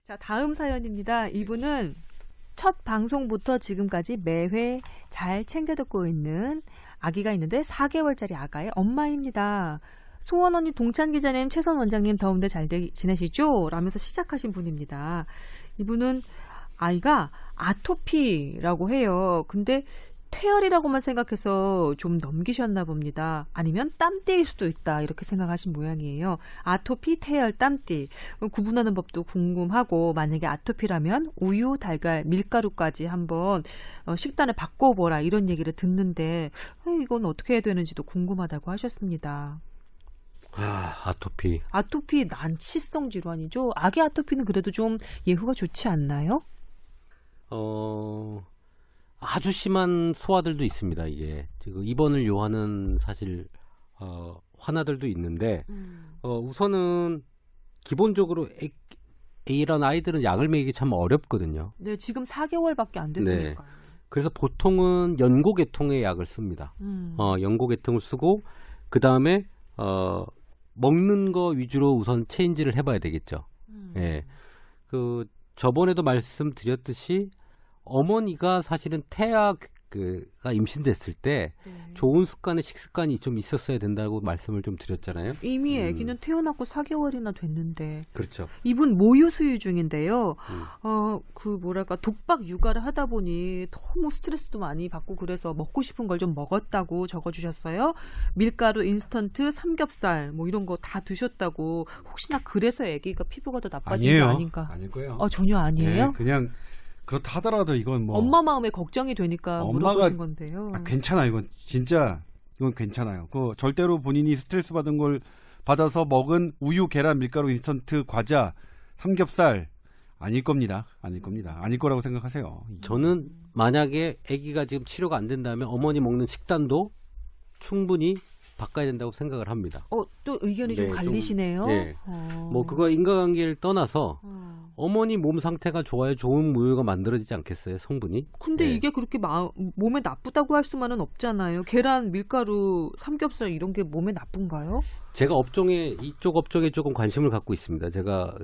자, 다음 사연입니다. 이분은 첫 방송부터 지금까지 매회 잘 챙겨 듣고 있는 아기가 있는데 4개월짜리 아가의 엄마입니다. 소원 언니, 동찬 기자님, 최선 원장님 더운데 잘 지내시죠? 라면서 시작하신 분입니다. 이분은 아이가 아토피라고 해요. 근데 태열이라고만 생각해서 좀 넘기셨나 봅니다. 아니면 땀띠일 수도 있다 이렇게 생각하신 모양이에요. 아토피, 태열, 땀띠 구분하는 법도 궁금하고 만약에 아토피라면 우유, 달걀, 밀가루까지 한번 식단을 바꿔보라 이런 얘기를 듣는데 이건 어떻게 해야 되는지도 궁금하다고 하셨습니다. 아토피. 아토피 난치성 질환이죠. 아기 아토피는 그래도 좀 예후가 좋지 않나요? 아주 심한 소아들도 있습니다. 이게 지금 입원을 요하는 사실 환아들도 있는데 우선은 기본적으로 이런 아이들은 약을 먹이기 참 어렵거든요. 네, 지금 4개월밖에 안 됐으니까. 네. 그래서 보통은 연고계통의 약을 씁니다. 연고계통을 쓰고 그 다음에 먹는 거 위주로 우선 체인지를 해봐야 되겠죠. 예. 그 저번에도 말씀드렸듯이 어머니가 사실은 태아가 임신됐을 때 좋은 습관의 식습관이 좀 있었어야 된다고 말씀을 좀 드렸잖아요. 이미 아기는 태어났고 4개월이나 됐는데. 그렇죠. 이분 모유 수유 중인데요. 독박 육아를 하다 보니 너무 스트레스도 많이 받고 그래서 먹고 싶은 걸 좀 먹었다고 적어주셨어요. 밀가루, 인스턴트, 삼겹살 뭐 이런 거 다 드셨다고. 혹시나 그래서 아기가 피부가 더 나빠진 게 아닌가? 아닐 거예요. 전혀 아니에요? 네, 그냥 그렇다 하더라도 이건 뭐 엄마 마음에 걱정이 되니까 물어보신 건데요. 괜찮아 이건 진짜 이건 괜찮아요. 절대로 본인이 스트레스 받은 걸 받아서 먹은 우유, 계란, 밀가루, 인스턴트, 과자, 삼겹살 아닐 겁니다. 아닐 거라고 생각하세요. 저는 만약에 아기가 지금 치료가 안 된다면 어머니 먹는 식단도 충분히 바꿔야 된다고 생각을 합니다. 또 의견이 좀 갈리시네요. 네. 뭐 그거 인과관계를 떠나서 어머니 몸 상태가 좋아야 좋은 우유가 만들어지지 않겠어요, 성분이? 근데 이게 그렇게 몸에 나쁘다고 할 수만은 없잖아요. 계란, 밀가루, 삼겹살 이런 게 몸에 나쁜가요? 제가 이쪽 업종에 조금 관심을 갖고 있습니다. 제가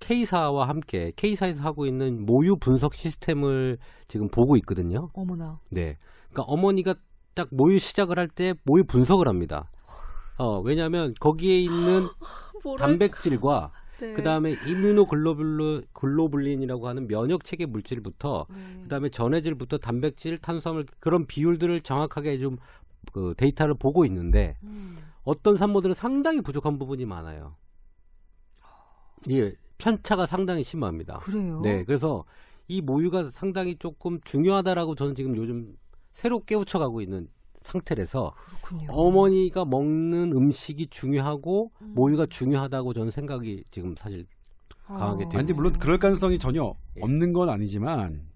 K사와 함께 K사에서 하고 있는 모유 분석 시스템을 지금 보고 있거든요. 어머나. 네. 그러니까 어머니가 딱 모유 시작을 할 때 모유 분석을 합니다. 왜냐하면 거기에 있는 단백질과 네. 그다음에 이뮤노글로불린이라고 하는 면역 체계 물질부터 그다음에 전해질부터 단백질, 탄수화물 그런 비율들을 정확하게 좀 그 데이터를 보고 있는데 어떤 산모들은 상당히 부족한 부분이 많아요. 예, 편차가 상당히 심합니다. 그래요? 네, 그래서 이 모유가 상당히 조금 중요하다라고 저는 지금 요즘 새로 깨우쳐가고 있는 상태라서 그렇군요. 어머니가 먹는 음식이 중요하고 모유가 중요하다고 저는 생각이 지금 사실 강하게 되고 있습니다. 물론 그럴 가능성이 전혀 없는 건 아니지만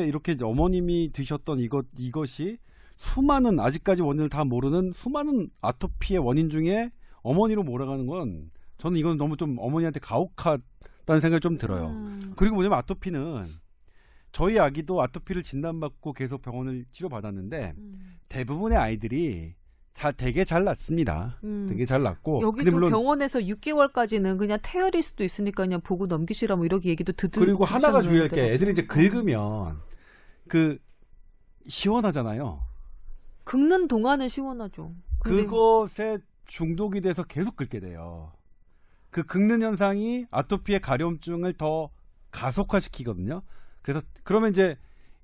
이렇게 어머님이 드셨던 이것이 수많은 아직까지 원인을 다 모르는 수많은 아토피의 원인 중에 어머니로 몰아가는 건 저는 이건 너무 좀 어머니한테 가혹하다는 생각이 좀 들어요. 그리고 뭐냐면 아토피는 저희 아기도 아토피를 진단받고 계속 병원을 치료받았는데 대부분의 아이들이 되게 잘 낫습니다. 되게 잘 낫고. 여기도 물론 병원에서 6개월까지는 그냥 태열일 수도 있으니까 그냥 보고 넘기시라 뭐 이렇게 얘기도 그리고 하나가 주의할 게 애들이 이제 긁으면 시원하잖아요. 긁는 동안은 시원하죠. 그것에 중독이 돼서 계속 긁게 돼요. 그 긁는 현상이 아토피의 가려움증을 더 가속화시키거든요. 그러면 이제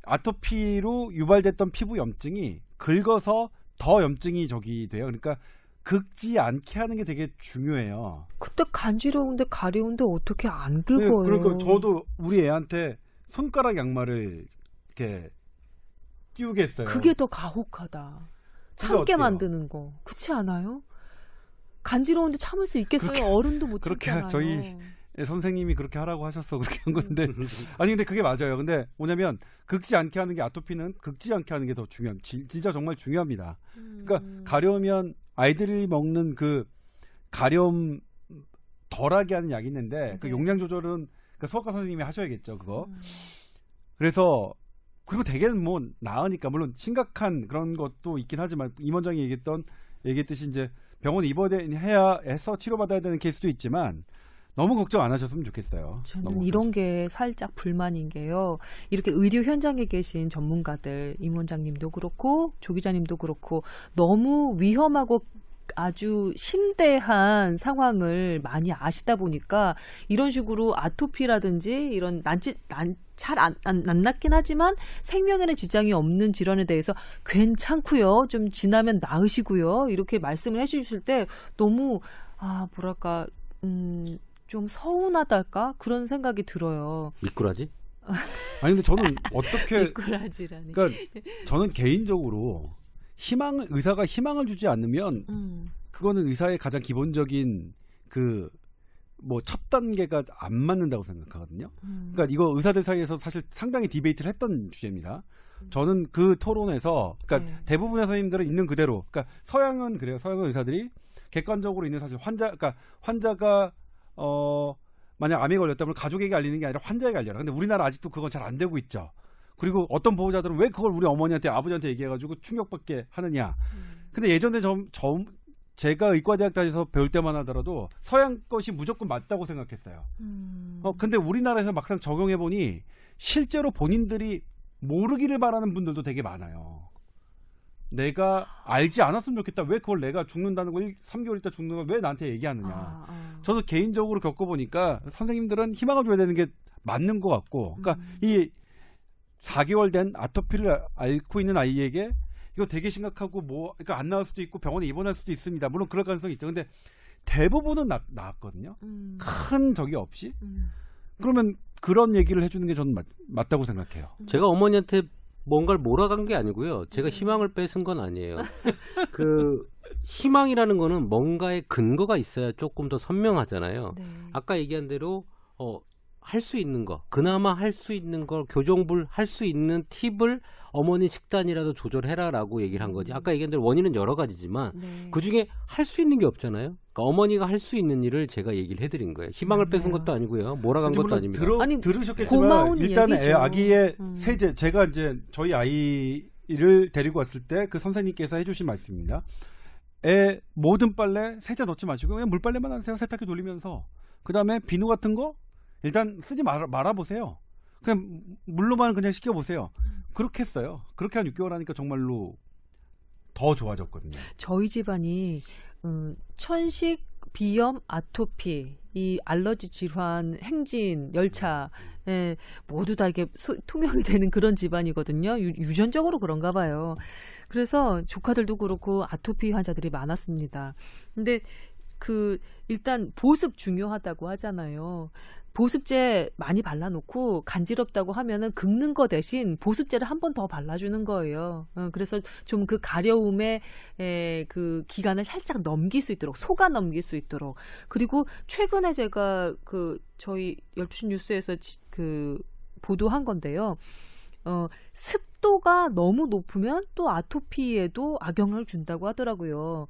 아토피로 유발됐던 피부 염증이 긁어서 더 염증이 돼요. 그러니까 긁지 않게 하는 게 되게 중요해요. 근데 간지러운데 가려운데 어떻게 안 긁어요? 그러니까 저도 우리 애한테 손가락 양말을 이렇게 끼우게 했어요. 그게 더 가혹하다. 참게 만드는 거. 그렇지 않아요? 간지러운데 참을 수 있겠어요? 어른도 못 참잖아요. 저희 선생님이 그렇게 하라고 하셔서 그렇게 한 건데 아니 근데 그게 맞아요. 근데 뭐냐면 긁지 않게 하는 게 아토피는 긁지 않게 하는 게 더 진짜 정말 중요합니다. 그러니까 가려우면 아이들이 먹는 그 가려움 덜하게 하는 약이 있는데 그 용량 조절은 소아과 선생님이 하셔야겠죠. 그거. 그래서 그리고 대개는 뭐 나으니까 물론 심각한 그런 것도 있긴 하지만 임 원장이 얘기했듯이 이제 병원 입원해야 해서 치료받아야 되는 케이스도 있지만 너무 걱정 안 하셨으면 좋겠어요. 저는 이런 게 살짝 불만인 게요. 이렇게 의료 현장에 계신 전문가들, 임 원장님도 그렇고 조 기자님도 그렇고 너무 위험하고 아주 심대한 상황을 많이 아시다 보니까 이런 식으로 아토피라든지 이런 잘 안 낫긴 하지만 생명에는 지장이 없는 질환에 대해서 괜찮고요. 좀 지나면 나으시고요. 이렇게 말씀을 해주실 때 너무 뭐랄까 좀 서운하달까 그런 생각이 들어요. 미꾸라지? 아니 근데 저는 어떻게 미꾸라지라니. 그러니까 저는 개인적으로 의사가 희망을 주지 않으면 그거는 의사의 가장 기본적인 첫 단계가 안 맞는다고 생각하거든요. 그러니까 이거 의사들 사이에서 사실 상당히 디베이트를 했던 주제입니다. 저는 그 토론에서 그러니까 대부분의 선생님들은 있는 그대로 그러니까 서양은 그래요. 서양은 의사들이 객관적으로 있는 사실 환자가 만약 암에 걸렸다면 가족에게 알리는 게 아니라 환자에게 알려라. 근데 우리나라 아직도 그건 잘 안 되고 있죠. 그리고 어떤 보호자들은 왜 그걸 우리 어머니한테 아버지한테 얘기해가지고 충격받게 하느냐. 근데 예전에 제가 의과대학 다녀서 배울 때만 하더라도 서양 것이 무조건 맞다고 생각했어요. 근데 우리나라에서 막상 적용해보니 실제로 본인들이 모르기를 바라는 분들도 되게 많아요. 내가 알지 않았으면 좋겠다. 왜 그걸 내가 죽는다는 걸 3개월 있다 죽는 걸 왜 나한테 얘기하느냐. 저도 개인적으로 겪어보니까 선생님들은 희망을 줘야 되는 게 맞는 것 같고 그러니까 이 4개월 된 아토피를 앓고 있는 아이에게 이거 되게 심각하고 그러니까 안 나을 수도 있고 병원에 입원할 수도 있습니다. 물론 그럴 가능성이 있죠. 근데 대부분은 나았거든요. 큰 적이 없이. 그러면 그런 얘기를 해주는 게 저는 맞다고 생각해요. 제가 어머니한테 뭔가를 몰아간 게 아니고요. 제가 희망을 뺏은 건 아니에요. 희망이라는 거는 뭔가의 근거가 있어야 조금 더 선명하잖아요. 네. 아까 얘기한 대로 할 수 있는 거, 그나마 할 수 있는 걸 교정불 할 수 있는 팁을 어머니 식단이라도 조절해라라고 얘기를 한 거지. 아까 얘기한 대로 원인은 여러 가지지만 그중에 할 수 있는 게 없잖아요. 그러니까 어머니가 할 수 있는 일을 제가 얘기를 해드린 거예요. 희망을 뺏은 것도 아니고요. 몰아간 것도 아닙니다. 들으셨겠지만 일단 아기의 세제, 제가 이제 저희 아이를 데리고 왔을 때 그 선생님께서 해주신 말씀입니다. 모든 빨래 세제 넣지 마시고 그냥 물빨래만 하세요. 세탁기 돌리면서. 그 다음에 비누 같은 거 일단 쓰지 말아보세요. 그냥 물로만 그냥 씻겨보세요. 그렇게 했어요. 그렇게 한 6개월 하니까 정말로 더 좋아졌거든요. 저희 집안이 천식, 비염, 아토피, 이 알러지 질환, 행진, 열차 모두 다 이게 통용이 되는 그런 집안이거든요. 유전적으로 그런가 봐요. 그래서 조카들도 그렇고 아토피 환자들이 많았습니다. 근데 일단 보습 중요하다고 하잖아요. 보습제 많이 발라놓고 간지럽다고 하면은 긁는 거 대신 보습제를 한 번 더 발라주는 거예요. 그래서 좀 그 가려움의 그 기간을 살짝 넘길 수 있도록, 속아 넘길 수 있도록. 그리고 최근에 제가 저희 12시 뉴스에서 보도한 건데요. 습도가 너무 높으면 또 아토피에도 악영향을 준다고 하더라고요.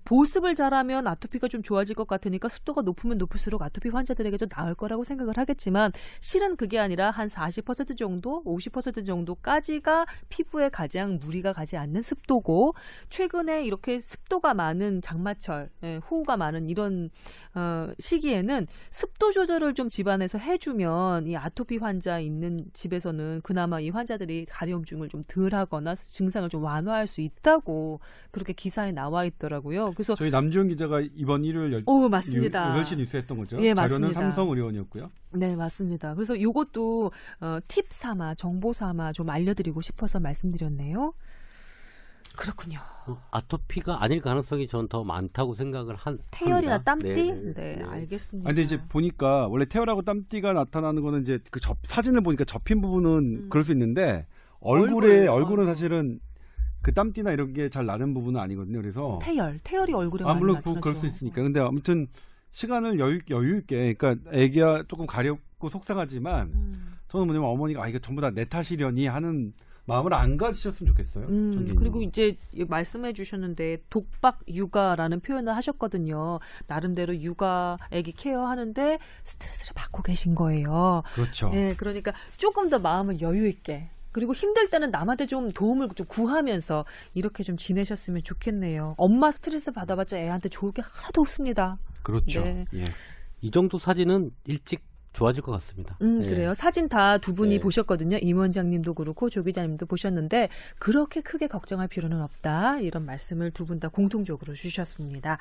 보습을 잘하면 아토피가 좀 좋아질 것 같으니까 습도가 높으면 높을수록 아토피 환자들에게 좀 나을 거라고 생각을 하겠지만 실은 그게 아니라 한 40% 정도, 50% 정도까지가 피부에 가장 무리가 가지 않는 습도고 최근에 이렇게 습도가 많은 장마철, 호우가 많은 이런 시기에는 습도 조절을 좀 집안에서 해주면 이 아토피 환자 있는 집에서는 그나마 이 환자들이 가려움증을 좀 덜하거나 증상을 좀 완화할 수 있다고 그렇게 기사에 나와 있더라고요. 그래서 저희 남주현 기자가 이번 일요일 맞습니다. 8시 뉴스 했던 거죠. 예, 자료는 맞습니다. 삼성의료원이었고요. 네, 맞습니다. 그래서 이것도 팁 삼아, 정보 삼아 좀 알려드리고 싶어서 말씀드렸네요. 그렇군요. 아토피가 아닐 가능성이 전 더 많다고 생각을 태열이나 땀띠? 네, 알겠습니다. 근데 이제 보니까 원래 태열하고 땀띠가 나타나는 거는 이제 사진을 보니까 접힌 부분은 그럴 수 있는데 얼굴은 사실은 그 땀띠나 이런 게 잘 나는 부분은 아니거든요. 그래서 태열이 얼굴에 많이 물론 나타나죠. 그럴 수 있으니까. 근데 아무튼 시간을 여유 있게, 그러니까 애기야 조금 가렵고 속상하지만 저는 뭐냐면 어머니가 이거 전부 다 내 탓이려니 하는 마음을 안 가지셨으면 좋겠어요. 그리고 이제 말씀해 주셨는데 독박 육아라는 표현을 하셨거든요. 나름대로 육아, 아기 케어하는데 스트레스를 받고 계신 거예요. 그렇죠. 네, 그러니까 조금 더 마음을 여유 있게 그리고 힘들 때는 남한테 좀 도움을 좀 구하면서 이렇게 좀 지내셨으면 좋겠네요. 엄마 스트레스 받아봤자 애한테 좋을 게 하나도 없습니다. 그렇죠. 네. 예. 이 정도 사진은 일찍 좋아질 것 같습니다. 예. 그래요. 사진 다 두 분이 예. 보셨거든요. 임 원장님도 그렇고 조 기자님도 보셨는데 그렇게 크게 걱정할 필요는 없다. 이런 말씀을 두 분 다 공통적으로 주셨습니다.